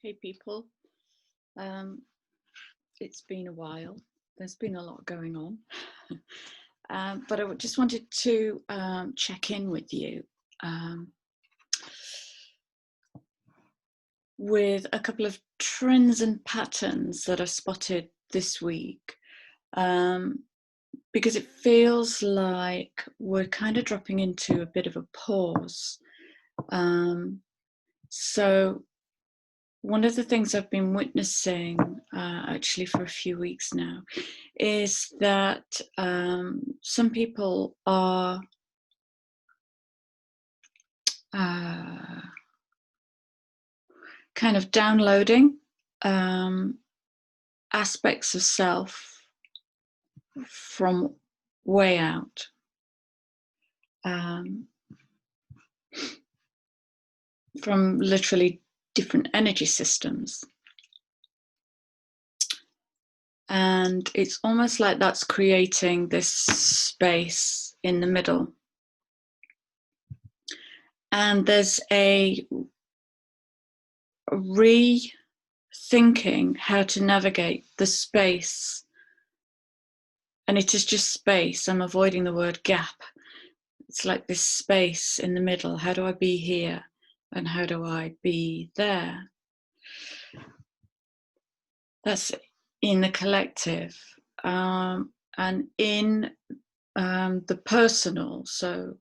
Hey people, um, it's been a while. There's been a lot going on, but I just wanted to check in with you with a couple of trends and patterns that I've spotted this week, because it feels like we're kind of dropping into a bit of a pause. So one of the things I've been witnessing actually for a few weeks now is that some people are kind of downloading aspects of self from way out. From literally different energy systems. And it's almost like that's creating this space in the middle. And there's a rethinking how to navigate the space. And it is just space. I'm avoiding the word gap. It's like this space in the middle. How do I be here? And how do I be there? That's in the collective. And in the personal, so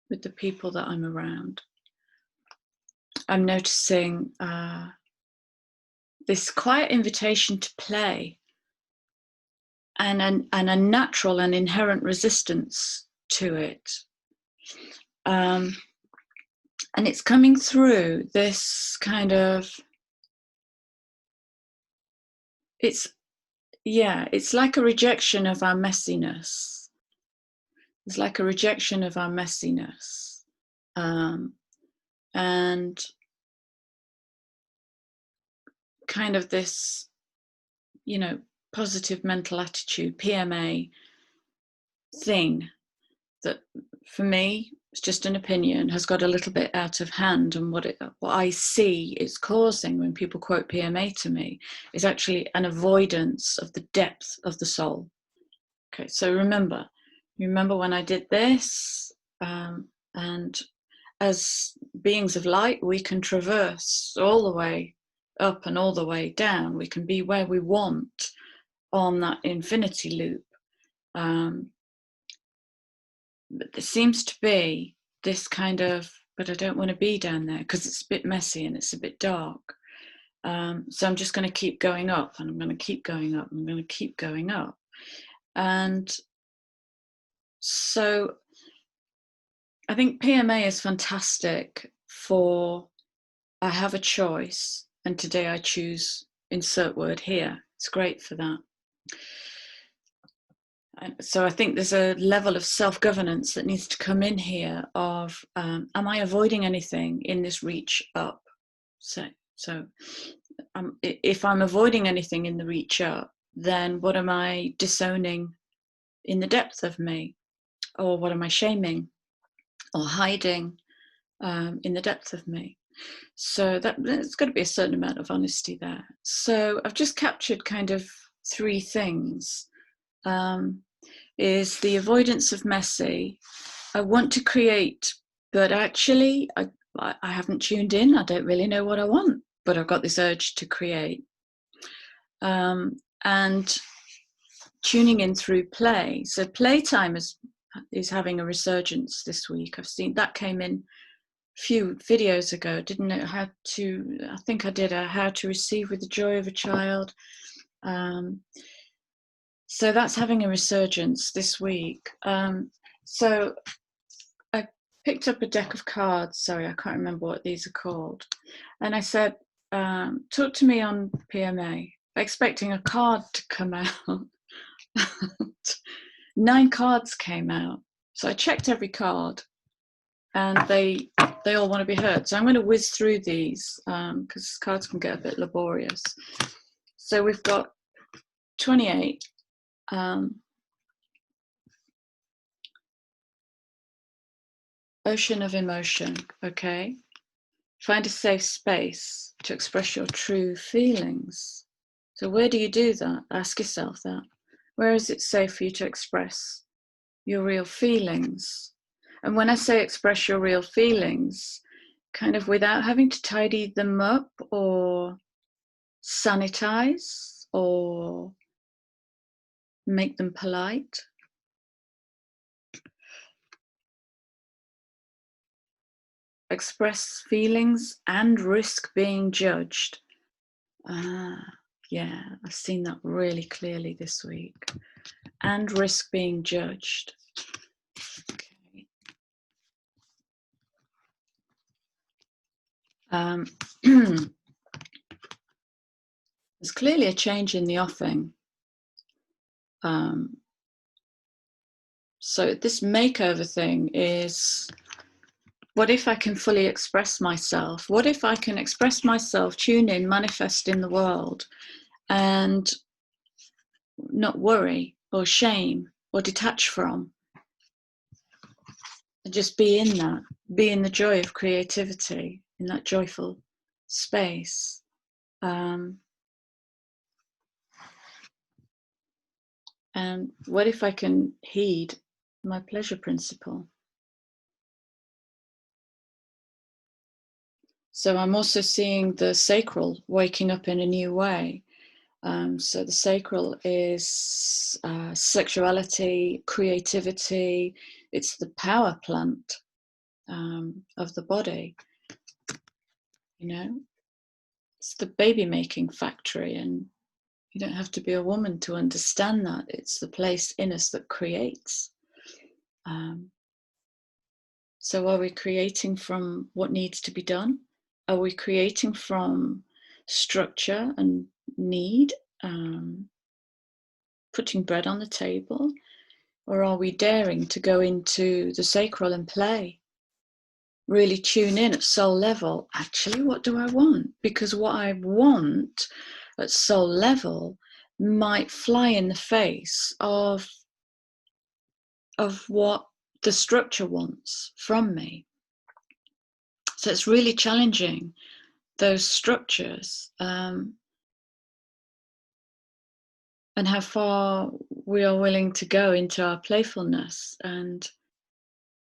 with the people that I'm around, I'm noticing this quiet invitation to play and a natural and inherent resistance to it. And it's coming through this kind of, it's like a rejection of our messiness. It's like a rejection of our messiness. And kind of this, positive mental attitude, PMA thing that for me, it's just an opinion, has got a little bit out of hand. And what I see it's causing when people quote PMA to me is actually an avoidance of the depth of the soul. Okay, so remember when I did this, and as beings of light, we can traverse all the way up and all the way down. We can be where we want on that infinity loop. But there seems to be this kind of, but I don't want to be down there because it's a bit messy and it's a bit dark. So I'm just going to keep going up, and I'm going to keep going up, and I'm going to keep going up. And so I think PMA is fantastic for, I have a choice, and today I choose insert word here. It's great for that. So I think there's a level of self-governance that needs to come in here of, am I avoiding anything in this reach up? So if I'm avoiding anything in the reach up, then what am I disowning in the depth of me? Or what am I shaming or hiding in the depth of me? So there's got to be a certain amount of honesty there. So I've just captured kind of three things. Is the avoidance of messy. I want to create, but actually I haven't tuned in. I don't really know what I want, but I've got this urge to create. And tuning in through play. So Playtime is having a resurgence this week. I've seen that came in a few videos ago. Didn't know how to, I think I did a how to receive with the joy of a child. So that's having a resurgence this week. So I picked up a deck of cards. Sorry, I can't remember what these are called. And I said, talk to me on PMA, expecting a card to come out. 9 cards came out. So I checked every card, and they all want to be heard. So I'm going to whiz through these because cards can get a bit laborious. So we've got 28. Ocean of emotion, okay? Find a safe space to express your true feelings. So where do you do that? Ask yourself that. Where is it safe for you to express your real feelings? And when I say express your real feelings, kind of without having to tidy them up or sanitize or make them polite. Express feelings and risk being judged. Yeah, I've seen that really clearly this week. And risk being judged. Okay. There's clearly a change in the offing. So this makeover thing is, what if I can fully express myself? What if I can express myself, tune in, manifest in the world, and not worry or shame or detach from, and just be in that, be in the joy of creativity, in that joyful space. And what if I can heed my pleasure principle? So I'm also seeing the sacral waking up in a new way. So the sacral is sexuality, creativity. It's the power plant of the body. You know, it's the baby making factory, and you don't have to be a woman to understand that. It's the place in us that creates. So are we creating from what needs to be done? Are we creating from structure and need, putting bread on the table? Or are we daring to go into the sacral and play? Really tune in at soul level. Actually, what do I want? Because what I want at soul level might fly in the face of what the structure wants from me. So it's really challenging those structures, and how far we are willing to go into our playfulness and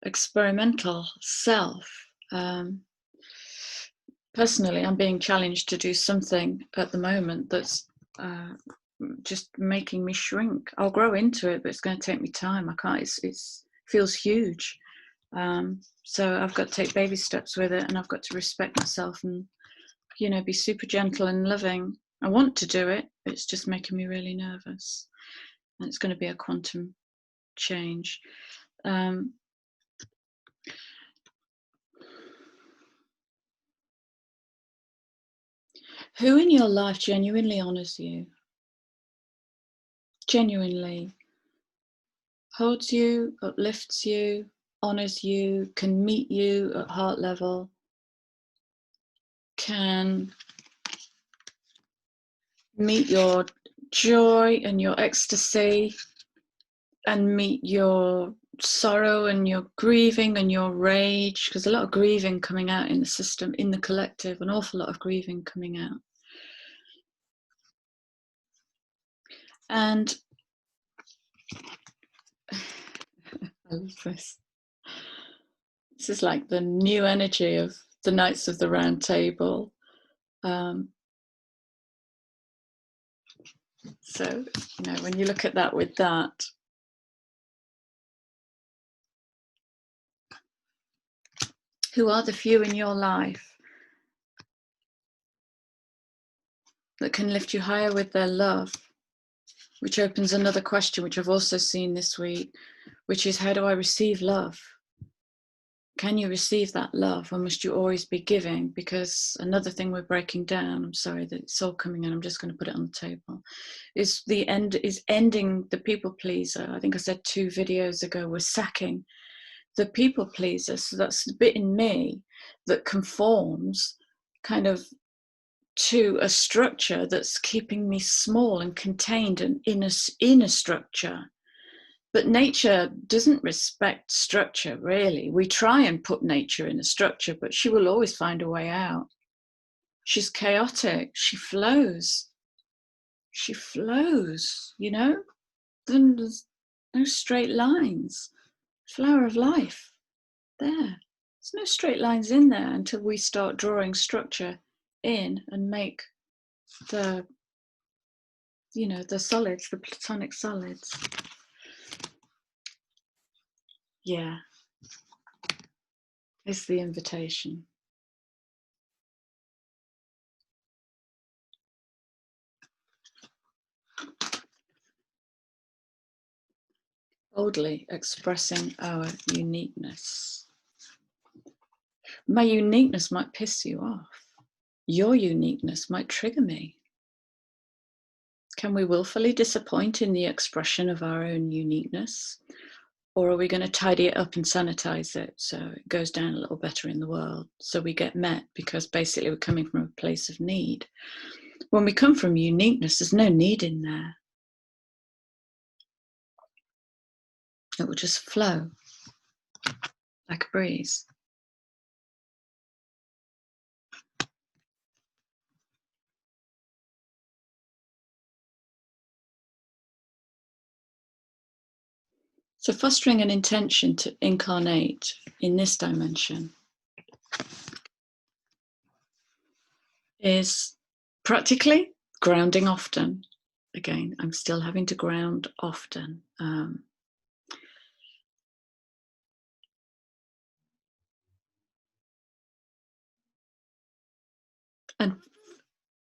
experimental self. Personally, I'm being challenged to do something at the moment that's just making me shrink. I'll grow into it, but it's going to take me time. I can't. It feels huge. So I've got to take baby steps with it, and I've got to respect myself and, you know, be super gentle and loving. I want to do it, but it's just making me really nervous. And it's going to be a quantum change. Who in your life genuinely honors you? Genuinely holds you, uplifts you, honors you, can meet you at heart level, can meet your joy and your ecstasy, and meet your sorrow and your grieving and your rage, because a lot of grieving coming out in the system, in the collective, an awful lot of grieving coming out. And I love this. This is like the new energy of the Knights of the Round Table. So, you know, when you look at that with that, who are the few in your life that can lift you higher with their love? Which opens another question, which I've also seen this week, which is, how do I receive love? Can you receive that love, or must you always be giving? Because another thing we're breaking down, I'm sorry that it's all coming in, I'm just going to put it on the table, is ending the people pleaser. I think I said 2 videos ago, we're sacking the people pleaser. So that's the bit in me that conforms kind of to a structure that's keeping me small and contained and in a structure. But nature doesn't respect structure, really. We try and put nature in a structure, but she will always find a way out. She's chaotic. She flows. She flows, you know? Then there's no straight lines. Flower of life, there. There's no straight lines in there until we start drawing structure in and make the, you know, the solids, the platonic solids. Yeah, it's the invitation. Boldly expressing our uniqueness. My uniqueness might piss you off. Your uniqueness might trigger me. Can we willfully disappoint in the expression of our own uniqueness? Or are we going to tidy it up and sanitize it so it goes down a little better in the world, so we get met, because basically we're coming from a place of need. When we come from uniqueness, there's no need in there. It will just flow like a breeze. So fostering an intention to incarnate in this dimension is practically grounding often. Again, I'm still having to ground often.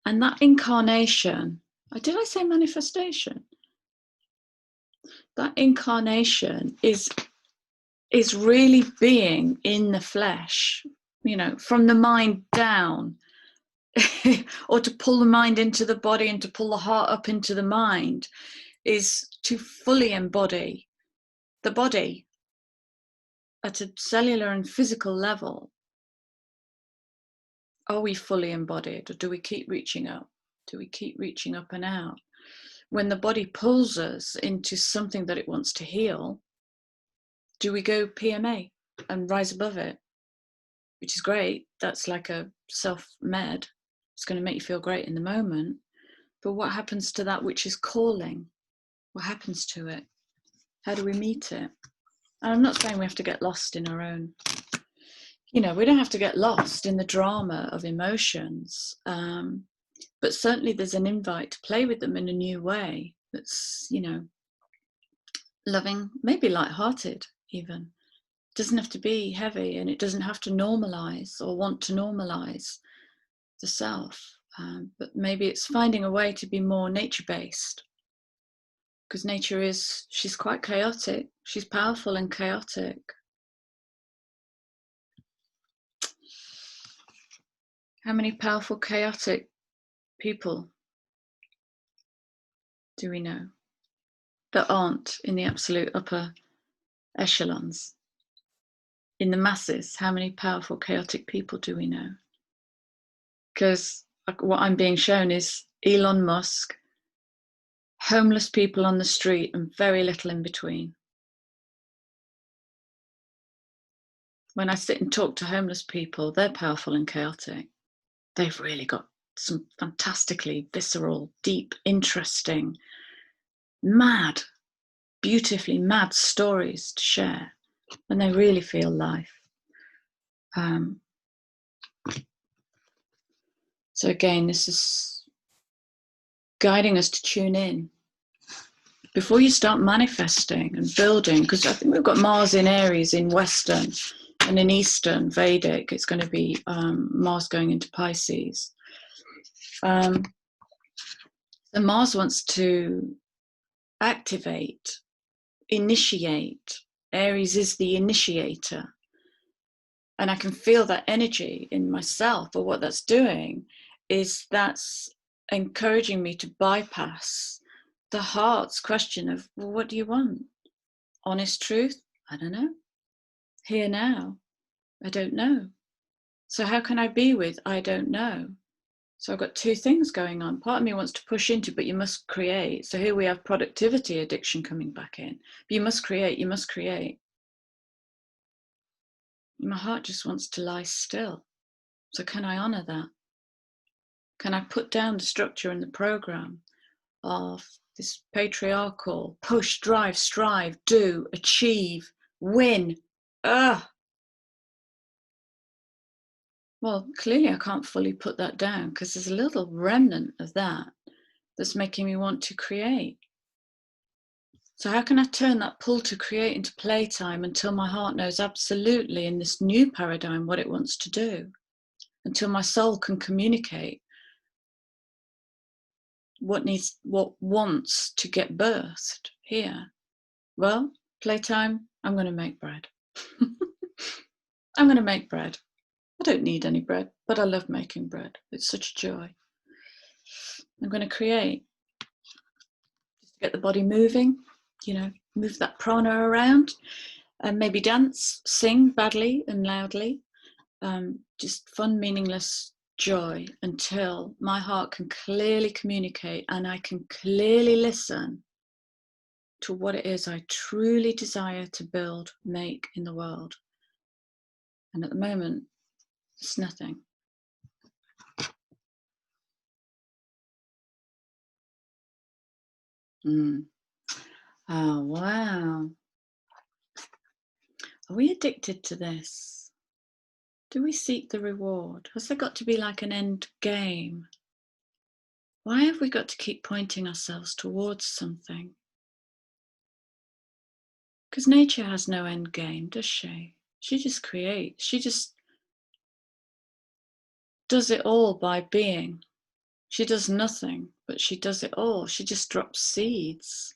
And that incarnation, did I say manifestation? That incarnation is really being in the flesh, you know, from the mind down. Or to pull the mind into the body and to pull the heart up into the mind, is to fully embody the body at a cellular and physical level. Are we fully embodied, or do we keep reaching up? Do we keep reaching up and out? When the body pulls us into something that it wants to heal, do we go PMA and rise above it? Which is great. That's like a self-med. It's going to make you feel great in the moment. But what happens to that which is calling? What happens to it? How do we meet it? And I'm not saying we have to get lost in our own, you know, we don't have to get lost in the drama of emotions. But certainly there's an invite to play with them in a new way that's, you know, loving, maybe lighthearted even. It doesn't have to be heavy, and it doesn't have to normalize or want to normalize the self. But maybe it's finding a way to be more nature-based, because nature is, she's quite chaotic. She's powerful and chaotic. How many powerful, chaotic people do we know that aren't in the absolute upper echelons? In the masses, how many powerful, chaotic people do we know? Because what I'm being shown is Elon Musk, homeless people on the street, and very little in between. When I sit and talk to homeless people, they're powerful and chaotic. They've really got some fantastically visceral, deep, interesting, mad, beautifully mad stories to share, and they really feel life. So again, this is guiding us to tune in before you start manifesting and building, because I think we've got Mars in Aries in Western, and in Eastern Vedic it's going to be Mars going into Pisces. And Mars wants to activate, initiate. Aries is the initiator, and I can feel that energy in myself. But what that's doing is that's encouraging me to bypass the heart's question of, well, what do you want? Honest truth? I don't know. Here now? I don't know. So how can I be with I don't know? So I've got two things going on. Part of me wants to push into, but you must create. So here we have productivity addiction coming back in. But you must create, you must create. My heart just wants to lie still. So can I honor that? Can I put down the structure and the program of this patriarchal push, drive, strive, do, achieve, win? Well, clearly I can't fully put that down because there's a little remnant of that that's making me want to create. So how can I turn that pull to create into playtime until my heart knows absolutely in this new paradigm what it wants to do? Until my soul can communicate what wants to get birthed here? Well, playtime, I'm going to make bread. I'm going to make bread. I don't need any bread, but I love making bread. It's such a joy. I'm going to create. Just get the body moving, move that prana around, and maybe dance, sing badly and loudly. Just fun, meaningless joy until my heart can clearly communicate and I can clearly listen to what it is I truly desire to build, make in the world. And at the moment, it's nothing. Oh, wow. Are we addicted to this? Do we seek the reward? Has there got to be like an end game? Why have we got to keep pointing ourselves towards something? Because nature has no end game, does she? She just creates. She just does it all by being. She does nothing, but she does it all. She just drops seeds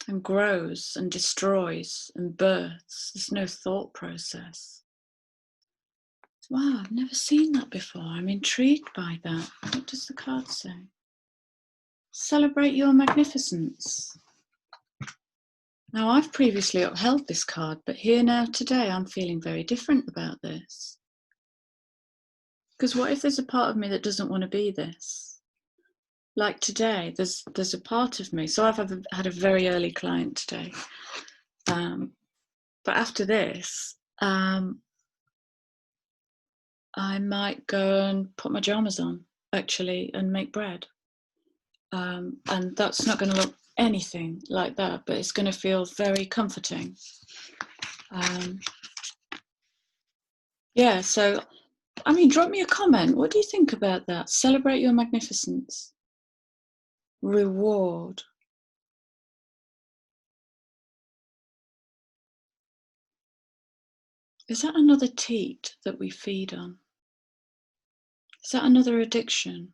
and grows and destroys and births. There's no thought process. Wow, I've never seen that before. I'm intrigued by that. What does the card say? Celebrate your magnificence. Now, I've previously upheld this card, but here now today, I'm feeling very different about this. Because what if there's a part of me that doesn't want to be this? Like today, there's a part of me. So I've had a very early client today. But after this, I might go and put my pajamas on, actually, and make bread. And that's not going to look anything like that, but it's going to feel very comforting. Yeah, so, I mean, drop me a comment. What do you think about that? Celebrate your magnificence. Reward. Is that another teat that we feed on? Is that another addiction?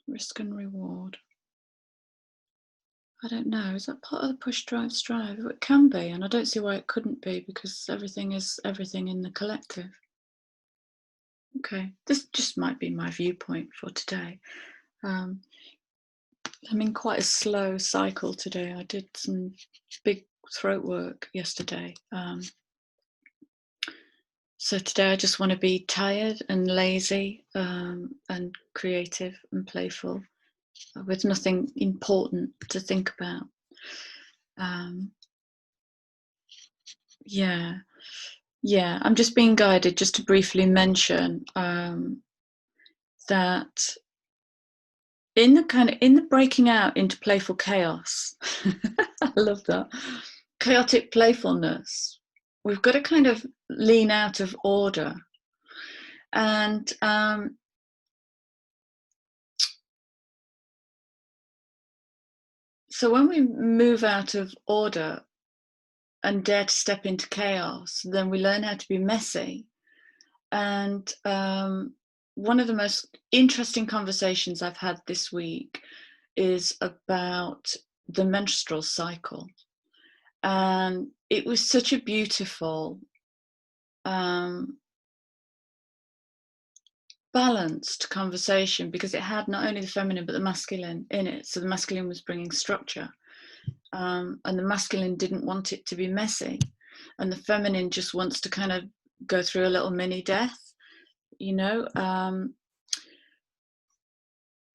Risk and reward. I don't know. Is that part of the push, drive, strive? It can be, and I don't see why it couldn't be, because everything is everything in the collective. Okay, this just might be my viewpoint for today. I'm in quite a slow cycle today. I did some big throat work yesterday. So today I just want to be tired and lazy and creative and playful with nothing important to think about. Yeah, I'm just being guided just to briefly mention that in the breaking out into playful chaos, I love that, chaotic playfulness, we've got to kind of lean out of order. And so when we move out of order and dare to step into chaos, then we learn how to be messy. And one of the most interesting conversations I've had this week is about the menstrual cycle. And it was such a beautiful, balanced conversation, because it had not only the feminine but the masculine in it. So the masculine was bringing structure, and the masculine didn't want it to be messy, and the feminine just wants to kind of go through a little mini death, you know,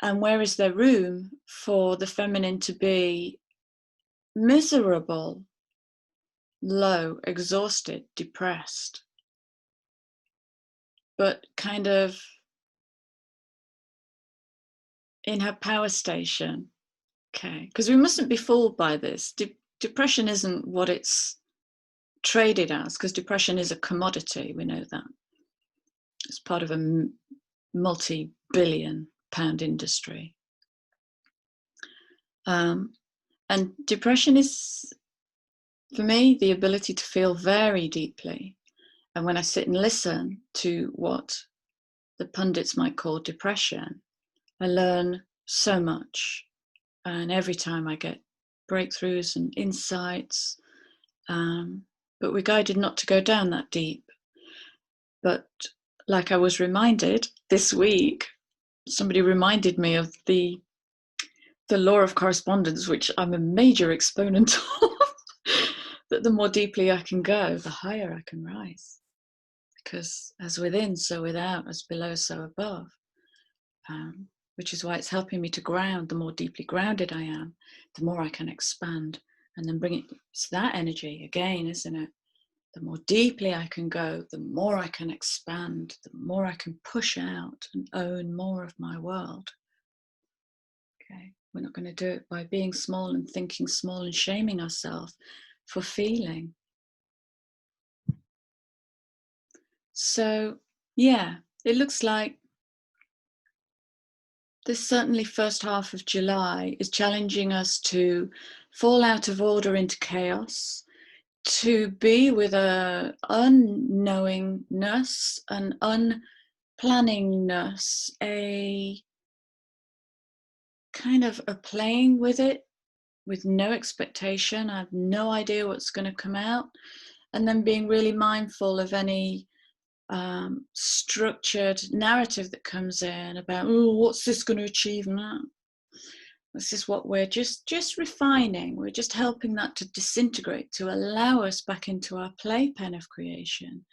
and where is there room for the feminine to be miserable, low, exhausted, depressed, but kind of in her power station? Okay, because we mustn't be fooled by this. Depression isn't what it's traded as, because depression is a commodity. We know that. It's part of a multi-billion pound industry. And depression is, for me, the ability to feel very deeply. And when I sit and listen to what the pundits might call depression, I learn so much. And every time I get breakthroughs and insights, but we're guided not to go down that deep. But like I was reminded this week, somebody reminded me of the law of correspondence, which I'm a major exponent of, that the more deeply I can go, the higher I can rise. Because as within, so without, as below, so above. Which is why it's helping me to ground. The more deeply grounded I am, the more I can expand and then bring it. It's that energy again, isn't it? The more deeply I can go, the more I can expand, the more I can push out and own more of my world. Okay, we're not going to do it by being small and thinking small and shaming ourselves for feeling. So, yeah, it looks like this certainly first half of July is challenging us to fall out of order into chaos, to be with a unknowingness, an unplanningness, a kind of a playing with it with no expectation. I have no idea what's going to come out. And then being really mindful of any structured narrative that comes in about, oh, what's this going to achieve now? This is what we're just refining. We're just helping that to disintegrate, to allow us back into our playpen of creation,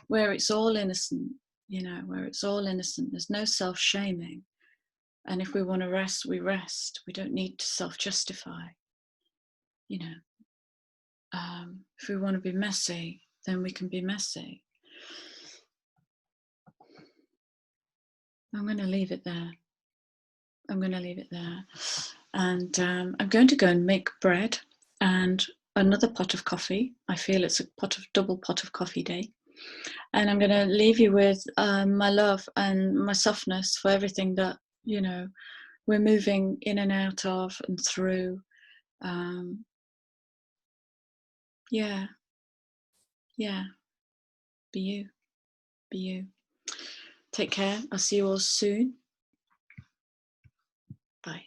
where it's all innocent, you know, where it's all innocent. There's no self-shaming. And if we want to rest, we rest. We don't need to self-justify, you know. If we want to be messy, then we can be messy. I'm going to leave it there. And I'm going to go and make bread and another pot of coffee. I feel it's a double pot of coffee day. And I'm going to leave you with my love and my softness for everything that, you know, we're moving in and out of and through. Yeah. Be you. Take care. I'll see you all soon. Bye.